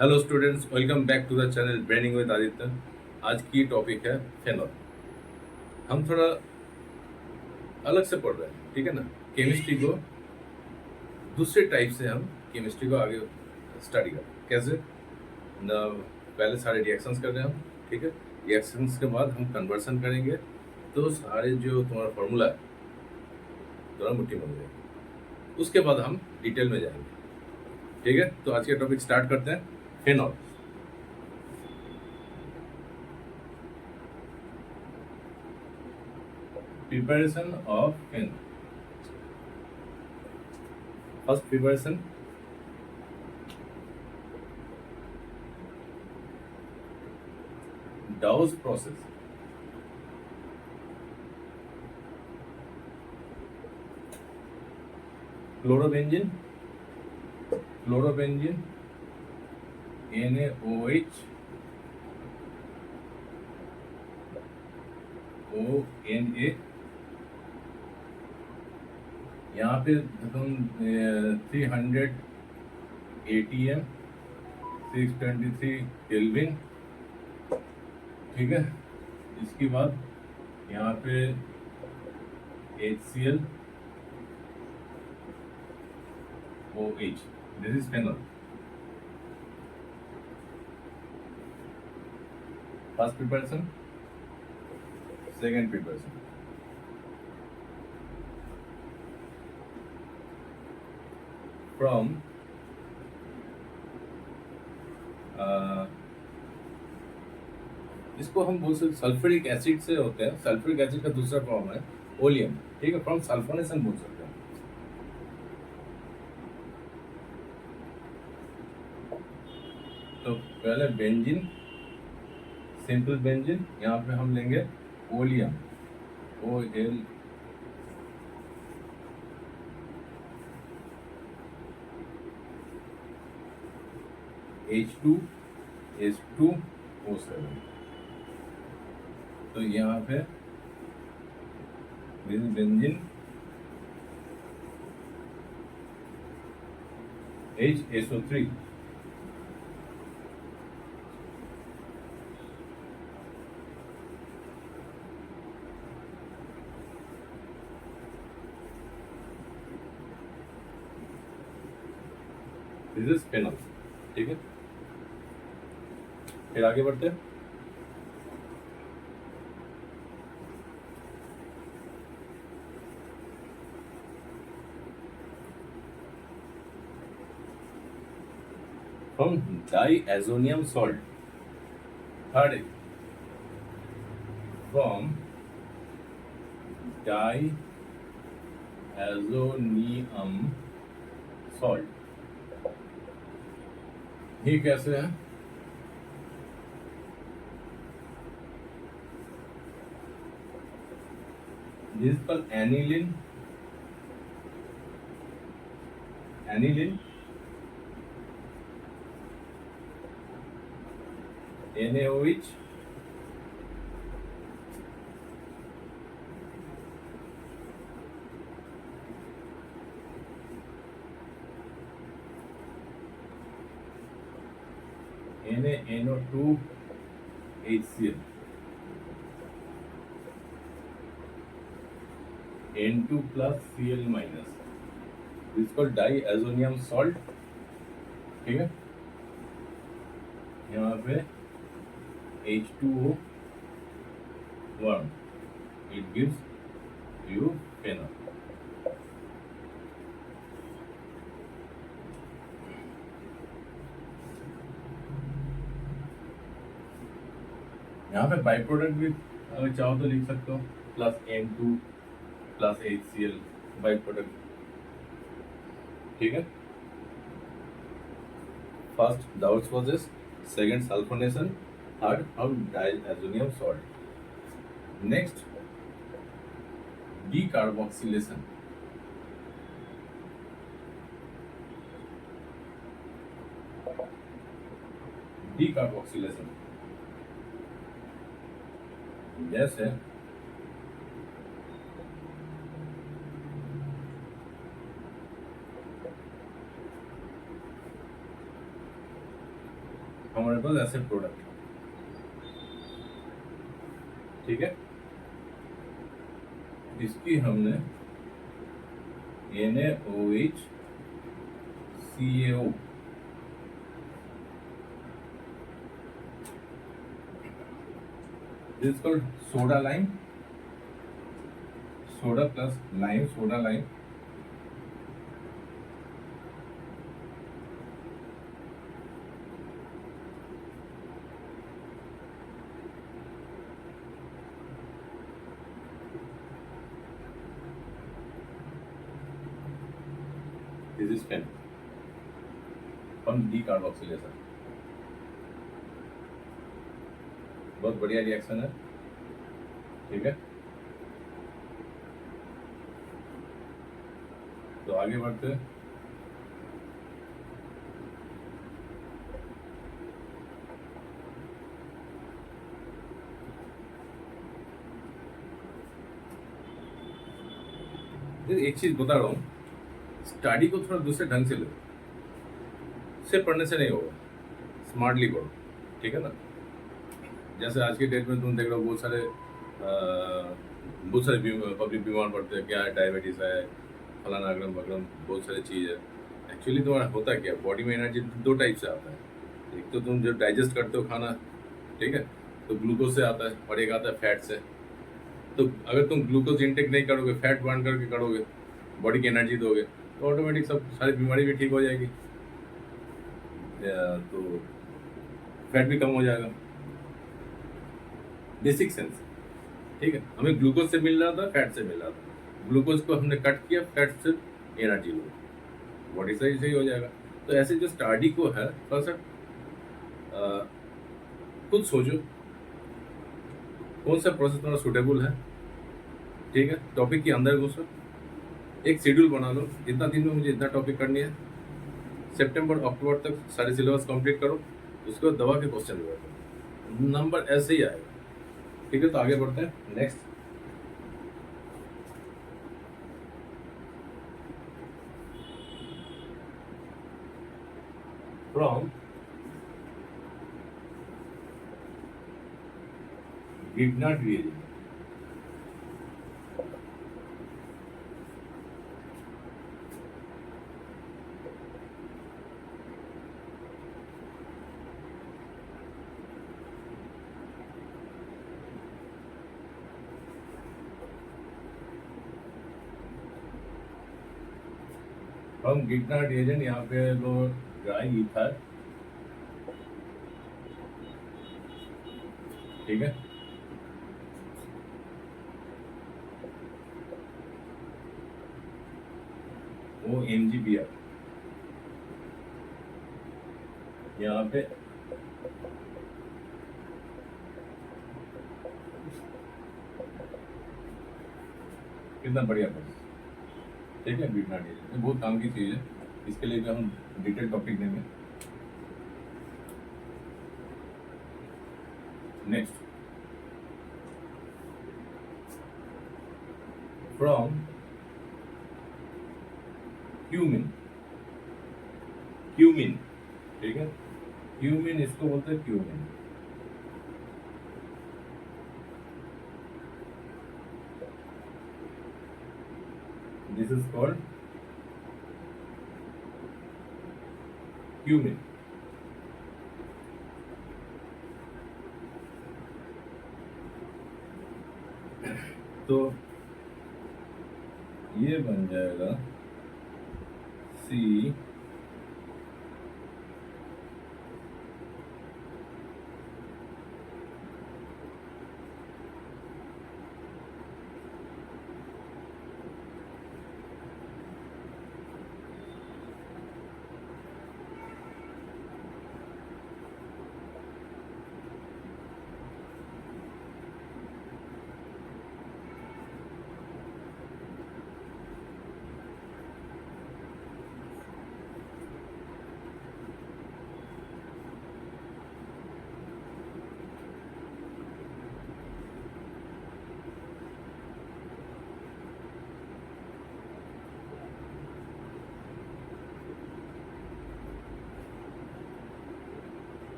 Hello students, welcome back to the channel Braining with Aditya. आज की topic है phenol. हम थोड़ा अलग से पढ़ रहे हैं, ठीक है ना। केमिस्ट्री को दूसरे टाइप से हम केमिस्ट्री को आगे स्टडी करें कैसे न। पहले सारे रिएक्शंस कर रहे हैं हम, ठीक है। रिएक्शंस के बाद हम कन्वर्सन करेंगे, तो सारे जो तुम्हारा फॉर्मूला है दोनों मुट्ठी बन जाएगी। उसके बाद हम डिटेल में जाएंगे, ठीक है। तो आज का टॉपिक स्टार्ट करते हैं। Phenol, preparation of phenol. First preparation, Dawes process. Chlorobenzene, chlorobenzene, NaOH, ONA। यहाँ पे तुम 300 ATM, 623 केल्विन, ठीक है। इसके बाद यहाँ पे HCl OH, this is phenol. First preparation, second preparation. From इसको हम बोल सकते सल्फ्यूरिक एसिड से होते हैं। सल्फ्यूरिक एसिड का दूसरा फॉर्म है ओलियम, ठीक है। फ्रॉम सल्फोनेशन बोल सकते हैं। तो पहले बेंजीन, सिंपल बेंजीन, यहाँ पे हम लेंगे ओलियम, OL, H2S2O7। तो यहाँ पे benzene HSO3। This is phenol, ठीक है। फिर आगे बढ़ते हैं। फ्रॉम डाईएजोनियम सॉल्ट, थर्ड है फ्रॉम डाईएजोनियम सॉल्ट। ये कैसे है? This is called aniline, aniline NaOH, NaNO2 HCl, N2 plus Cl minus। इसको डाईएजोनियम सॉल्ट, ठीक है। यहाँ पे H2O1, it gives you phenol। यहाँ पे बाई प्रोडक्ट भी अगर चाहो तो लिख सकते हो, +N2 plus HCl by product, ठीक है। First Dawes process, second sulphonation, third हम diazonium salt. Next decarboxylation. Decarboxylation जैसे हमारे पास ऐसे प्रोडक्ट, ठीक है। इसकी हमने NaOH this is called soda lime, soda plus lime, soda lime. This is pen on decarboxylation. बहुत बढ़िया रिएक्शन है, ठीक है। तो आगे बढ़ते हैं। एक चीज बता रहा हूँ, स्टडी को थोड़ा दूसरे ढंग से लो, सिर्फ पढ़ने से नहीं होगा, स्मार्टली पढ़ो, ठीक है ना। जैसे आज के डेट में तुम देख रहे हो बहुत सारे पब्लिक बीमार पड़ते हैं, क्या है, डायबिटीज है, फलाना अगरम बगरम, बहुत सारी चीज़ है। एक्चुअली तुम्हारा होता क्या, बॉडी में एनर्जी दो टाइप से आता है। एक तो तुम जब डाइजेस्ट करते हो खाना, ठीक है, तो ग्लूकोज से आता है, और एक आता है फैट से। तो अगर तुम ग्लूकोज इंटेक नहीं करोगे, फैट बर्न करके करोगे, बॉडी की एनर्जी दोगे, तो ऑटोमेटिक सब सारी बीमारी भी ठीक हो जाएगी, तो फैट भी कम हो जाएगा। बेसिक सेंस, ठीक है। हमें ग्लूकोज से मिल रहा था, फैट से मिल रहा था, ग्लूकोज को हमने कट किया, फैट से एनर्जी लो, बॉडी सही सही हो जाएगा। तो ऐसे जो स्टडी को है, थोड़ा सा खुद सोचो कौन सा प्रोसेस तुम्हारा सूटेबल है, ठीक है। टॉपिक के अंदर घुसो, एक शेड्यूल बना लो, इतना दिन में मुझे इतना टॉपिक करनी है, सितंबर अक्टूबर तक सारे सिलेबस कंप्लीट करो, उसके बाद दवा के क्वेश्चन बैठो, नंबर ऐसे ही आएगा, ठीक है। तो आगे बढ़ते हैं, next. From Grignard reagent, from Grignard reagent, यहाँ पे लो ड्राई ईथर, ठीक है। वो MgBr यहाँ पे कितना बढ़िया प्रोसेस, ठीक है। Grignard reagent बहुत काम की चीज़ है, इसके लिए भी हम डिटेल टॉपिक देंगे। नेक्स्ट, फ्रॉम क्यूमिन, क्यूमिन, ठीक है, क्यूमिन इसको बोलते हैं cumin. This is called cumin. तो ये बन जाएगा C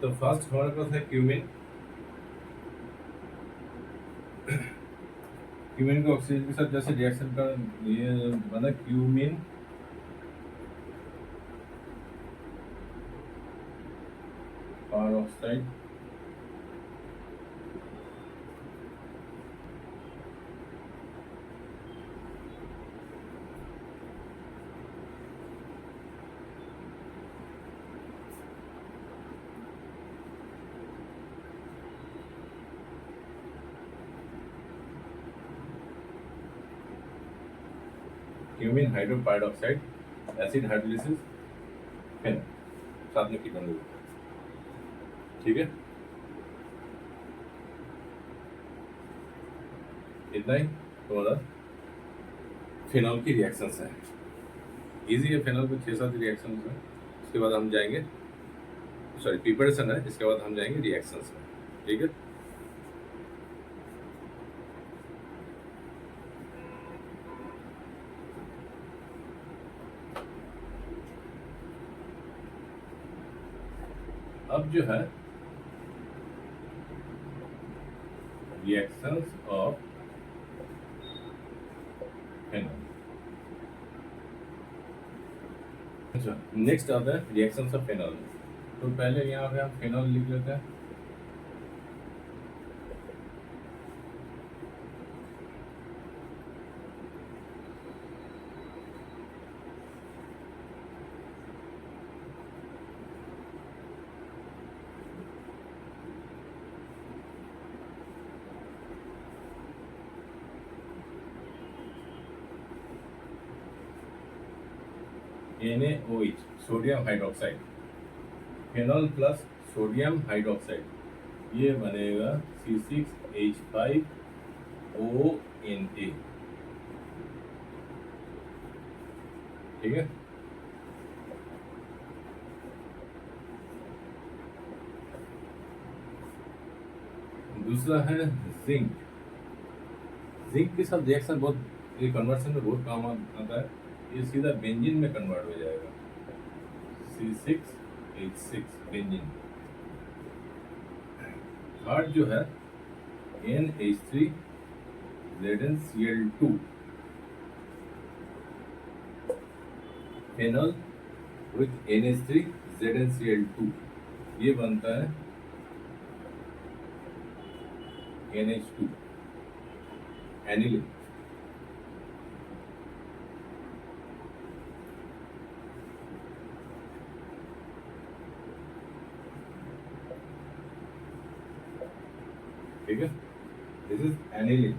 तो फर्स्ट हमारे पास है क्यूमिन। क्यूमिन को ऑक्सीजन के साथ जैसे रिएक्शन का ये बना cumene peroxide cumene hydroperoxide acid hydrolysis फिर साथ में कीटोन ग्रुप। ठीक है, इतना ही तुम्हारा फिनॉल की रिएक्शंस है। इजी है, फिनॉल में 6-7 रिएक्शंस है। उसके बाद हम जाएंगे, सॉरी प्रिपरेशन है, इसके बाद हम जाएंगे रिएक्शंस में। ठीक है, अब जो है रिएक्शंस ऑफ फिनॉल। अच्छा, नेक्स्ट आता है रिएक्शंस ऑफ फिनॉल। तो पहले यहाँ पे हम फिनॉल लिख लेते हैं। NaOH sodium hydroxide, phenol plus sodium hydroxide, ये बनेगा C6H5ONa। ठीक है, दूसरा है जिंक। जिंक के साथ रिएक्शन बहुत, ये कन्वर्शन में बहुत काम आता है। ये सीधा बेंजीन में कन्वर्ट हो जाएगा, C6H6 बेंजीन। थर्ड जो है NH3ZnCl2, फिनॉल विथ NH3ZnCl2, ये बनता है NH2 एनिलिन। ठीक है, दिस इज एनिलिन।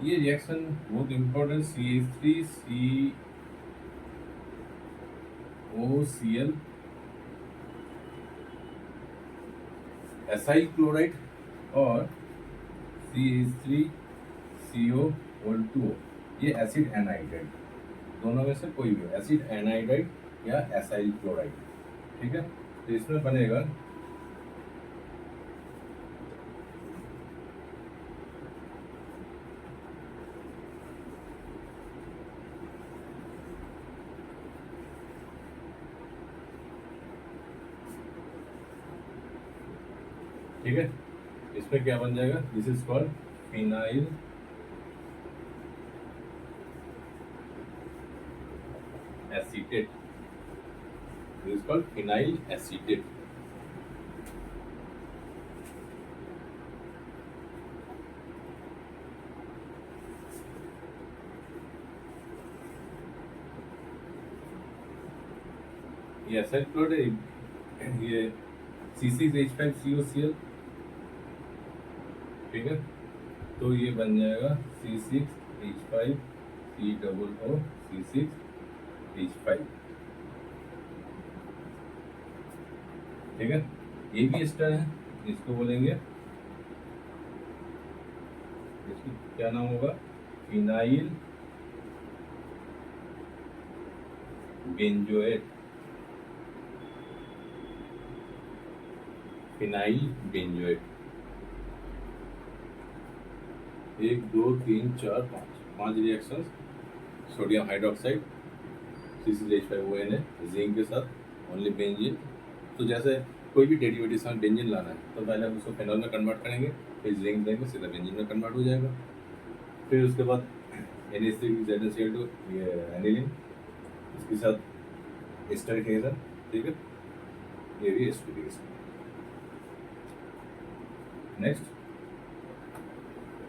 ये रिएक्शन बहुत इंपॉर्टेंट, CH3COCl एसाइल क्लोराइड और CH3CO2, ये एसिड एनाइड्राइड, दोनों में से कोई भी एसिड एनाइड्राइड या एसाइल क्लोराइड। ठीक है, तो इसमें बनेगा ठीक है, इसमें क्या बन जाएगा, this is called phenyl acetate, this is called phenyl acetate. ये एसिड क्लोराइड, ये C6H5COCl। ठीक है, तो ये बन जाएगा C6H5COO C6H5। ठीक है, ये भी एस्टर है, इसको बोलेंगे, इसकी क्या नाम होगा, phenyl benzoate, phenyl benzoate. 1 2 3 4 5 reaction, sodium hydroxide C6H5ONa zinc के साथ, ओनली बेंजीन। तो जैसे कोई भी डेरिवेटिव साथ बेंजीन लाना है तो पहले हम उसको फेनॉल में कन्वर्ट करेंगे, फिर जिंक देंगे, सीधा बेंजीन में कन्वर्ट हो जाएगा। फिर उसके बाद NH3ZnCl2 ये एनिलीन, इसके साथ एस्टर रिएक्शन, ठीक है, ये भी एस्टर रिएक्शन। नेक्स्ट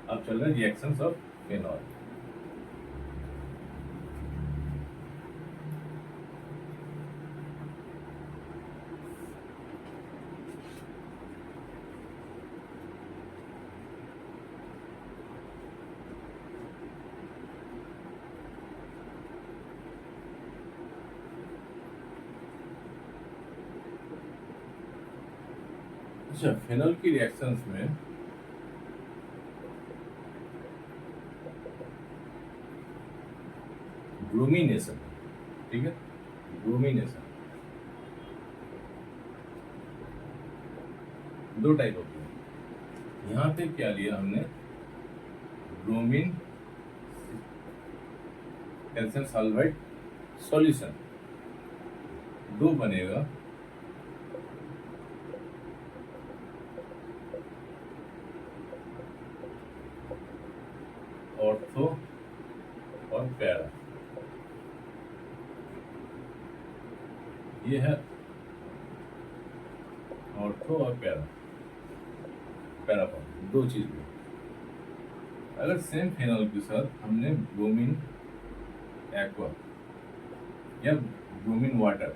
अब चल रहा है रिएक्शंस ऑफ फेनॉल। अच्छा, फेनॉल की रिएक्शंस में ब्रोमीनेशन, ठीक है, ब्रोमीनेशन दो टाइप होती है। यहाँ पे क्या लिया हमने, ब्रोमीन कैल्शियम सल्फाइड सॉल्यूशन, दो बनेगा, ऑर्थो और पैरा। ये है ऑर्थो और पैरा, पैरा फॉर्म, दो चीज में। अगर सेम फेनॉल के साथ हमने ब्रोमीन एक्वा या ब्रोमीन वाटर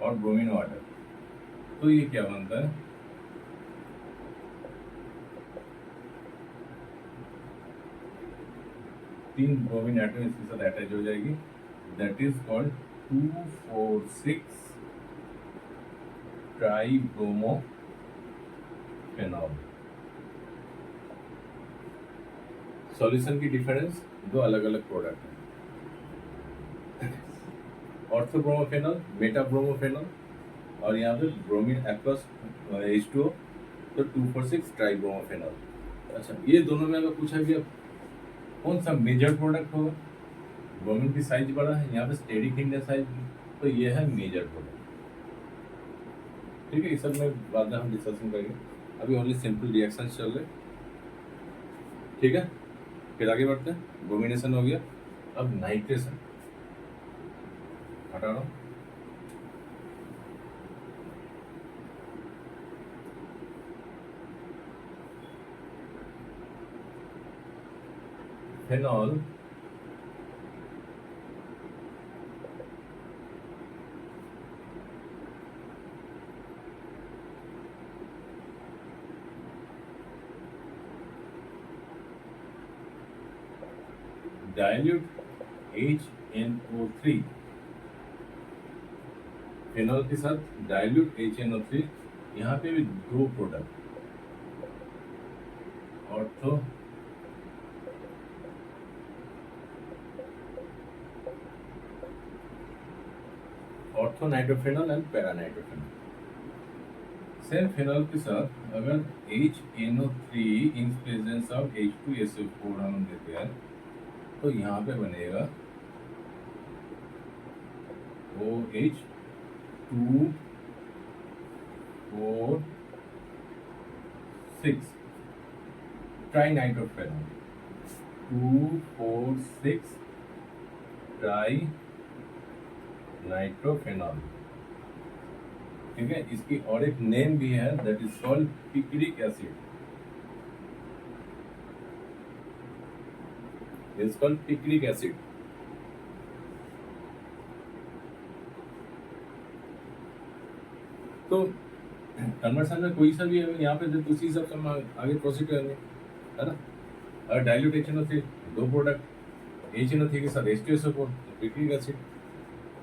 और ब्रोमीन वाटर, तो ये क्या बनता है, तीन ब्रोमीन एटम इसके साथ अटैच हो जाएगी, that is called 2,4,6 tribromo phenol. Solution की डिफरेंस, दो अलग अलग प्रोडक्ट है, ऑर्थोब्रोमोफेनॉल, मेटाब्रोमोफेनॉल, और यहाँ पे ब्रोमीन एक्वस H2O, तो 2,4,6 ट्राइब्रोमोफेनॉल। अच्छा, ये दोनों में अगर पूछा गया कौन सा मेजर प्रोडक्ट होगा, ब्रोमीन की साइज बड़ा है, यहाँ पे स्टेरिक इंडिया साइज, तो ये है मेजर प्रोडक्ट, ठीक है। इस सब में बाद में हम डिस्कशन करेंगे, अभी ओनली सिंपल रिएक्शन चल रहे, ठीक है। फिर आगे बढ़ते हैं, ब्रोमिनेशन हो गया, अब नाइट्रेशन हटा रहा हूँ। फेनॉल डाइल्यूट HNO3, फेनॉल के साथ डाइल्यूट HNO3, यहाँ पे भी दो product, ortho nitrophenol and paranitrophenol. Same phenol के साथ अगर HNO3 in presence of H2SO4 हम देते हैं तो यहाँ पे बनेगा OH246 ट्राइनाइट्रोफेनॉल, 2,4,6 ट्राइनाइट्रोफेनॉल, ठीक है। इसकी और एक नेम भी है, that is called picric acid, is called picric acid. तो कन्वर्सन में कोई सा भी है यहाँ पे तो उसी हिसाब से हम आगे प्रोसीड करेंगे, है ना। और डाइल्यूट HNO3, दो प्रोडक्ट, HNO3 के साथ H2SO4, पिक्रिक एसिड,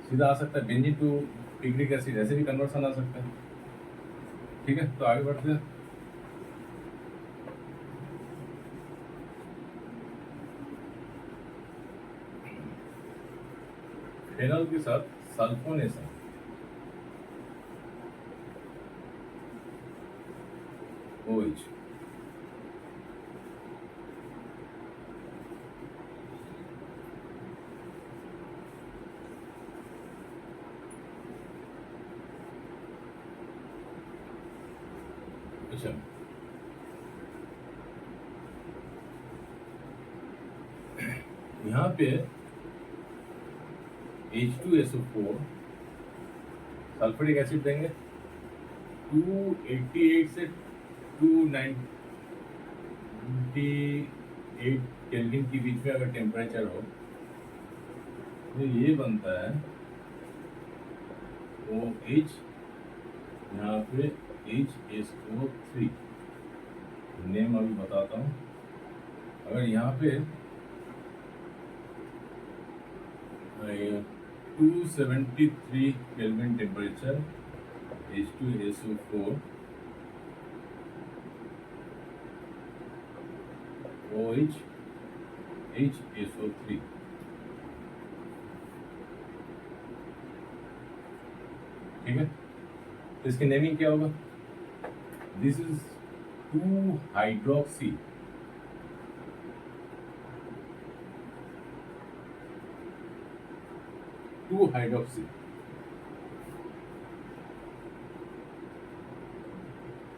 सीधा आ सकता है बेंजीन टू पिक्रिक एसिड, ऐसे भी कन्वर्सन आ सकता है, ठीक है। तो आगे बढ़ते हैं, फेनॉल के साथ सल्फोनेशन, OH, अच्छा, यहाँ पे H2SO4 सल्फ्यूरिक एसिड देंगे 288 से 298 केल्विन के बीच में अगर टेम्परेचर हो तो ये बनता है OH, यहाँ पे HSO3। नेम अभी बताता हूँ। अगर यहाँ पे 273 kelvin temperature H2SO4 OH HSO3, ठीक है। तो इसकी नेमिंग क्या होगा? दिस इज 2-हाइड्रोक्सी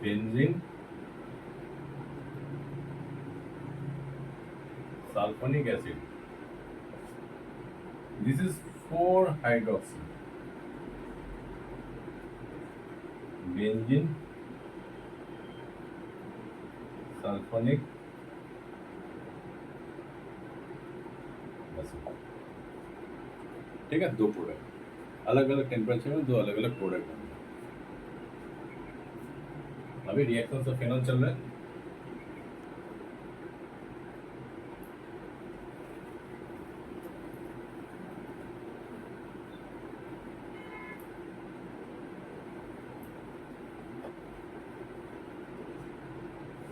benzene sulphonic acid. This is 4-हाइड्रोक्सी बेंजीन सल्फोनिक एसिड, ठीक है। दो प्रोडक्ट अलग अलग टेम्परेचर में, दो अलग अलग प्रोडक्ट होंगे। अभी रिएक्शन से फेनॉल चल रहा है।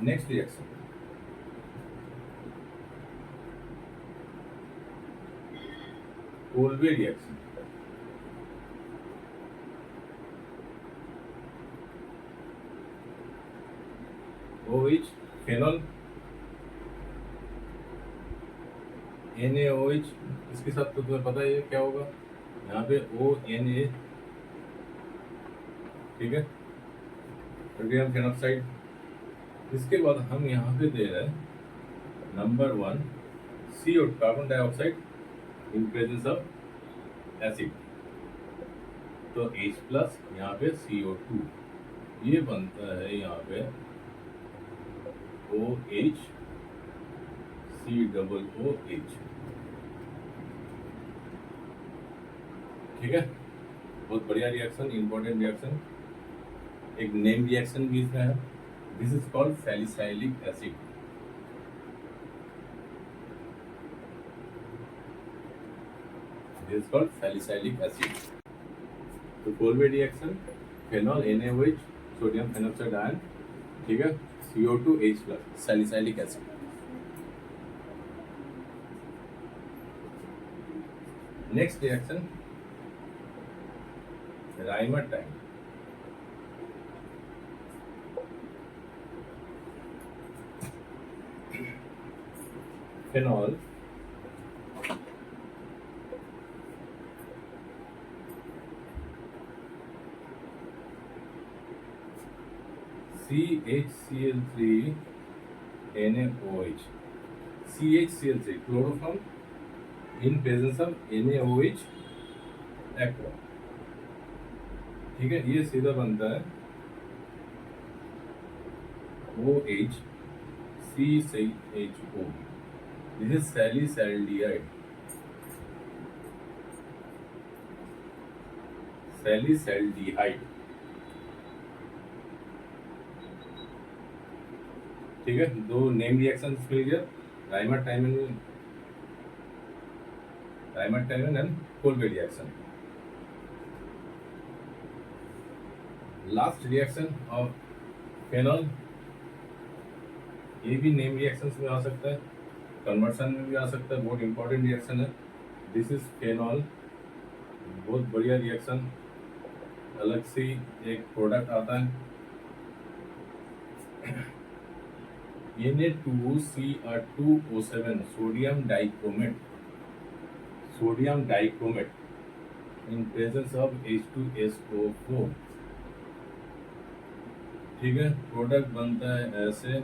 Next reaction Kolbe reaction. OH phenol NaOH, इसके साथ तो तुम्हें पता ही है क्या होगा। यहाँ पे ONA, ठीक है, सोडियम फेनॉक्साइड। इसके बाद हम यहाँ पे दे रहे हैं number 1 CO, carbon dioxide in presence of acid. तो H+, यहाँ पे CO2, ये बनता है यहाँ पे OH COOH, ठीक है। बहुत बढ़िया रिएक्शन, इंपॉर्टेंट रिएक्शन। एक नेम रिएक्शन भी इसमें है। This is called salicylic acid. This is called salicylic acid. तो Kolbe reaction, phenol NaOH, sodium phenoxide ion, ठीक है, CO2H+, salicylic acid. Next reaction Reimer Tiemann. Phenol CHCl3 NaOH, CHCl3 chloroform in presence of NaOH aqua, ठीक है। ये सीधा बनता है OH CHO, this is salicylaldehyde. Salicylaldehyde, ठीक है। दो नेम रिएक्शन मिल गया, Rymer टाइमन and Kolbe reaction. Last reaction of phenol, ये भी नेम रिएक्शन में आ सकता है, कन्वर्शन में भी आ सकता है। बहुत इंपॉर्टेंट रिएक्शन है। दिस इज फेनॉल, बहुत बढ़िया रिएक्शन। अलग से एक प्रोडक्ट आता है Na2Cr2O7 sodium dichromate in presence of H2SO4, ठीक है, प्रोडक्ट बनता है ऐसे।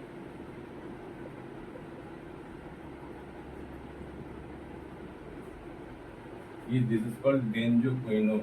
ये दिस इज कॉल्ड बेंजोक्विनोन।